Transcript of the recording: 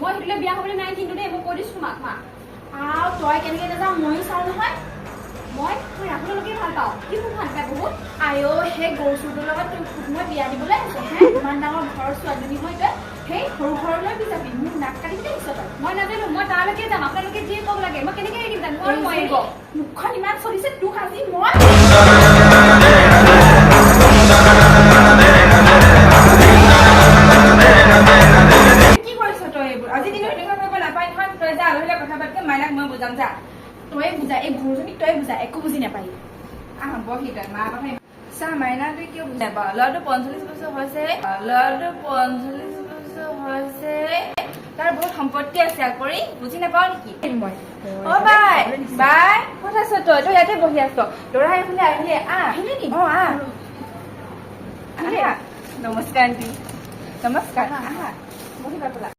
মই সেইটোলে বিয়া হ'বলৈ নাই কিন্তু দেই মই কৈ দিছো তোমাক মা তই কেনেকে নাযাওঁ ময়ো চাওঁ নহয় মই ৰাহুলকে ভাল পাওঁ কি মোক ভাল পায় বহুত সেই গৰু চুৰটোৰ লগত তোক মই বিয়া দিবলৈ আছে ইমান ডাঙৰ ঘৰৰ ছোৱালীজনী মই তই সেই সৰু ঘৰলৈ যাবি মোক নাক কাটিবলৈ আহিছ তই মই নাজানো মই তালৈকে যাম আপোনালোকে যি ক'ব লাগে মই কেনেকে এৰি দিম জানো মই এৰিব মুখখন ইমান চলিছে তোক আজি মই কি কৰিছ তই এইবোৰ আজি দিনত এনেকুৱা কৰিব নাপায় নহয় তই যা আলহীলৈ কথা পাতকে মাইনাক মই বুজাম যা তই বুজা এই গৰুজনীক তই বুজা একো বুজি নাপায় বৰ সি তই মা কথা চা মাইনাটো কিয় বুজি নাপাওঁ ল'ৰাটো 45 বছৰ হৈছে ল'ৰাটো 45 বছৰ হৈছে তাৰ বহুত সম্পত্তি আছে কৰি বুজি নাপাওঁ নেকি মই বাই বাই ক'ত আছ তই ইয়াতে বহি আছ ল'ৰা এইফালে আহিলে আহিলে নেকি নমস্কাৰ আণ্টি নমস্কাৰ আহা বহিবা বোলা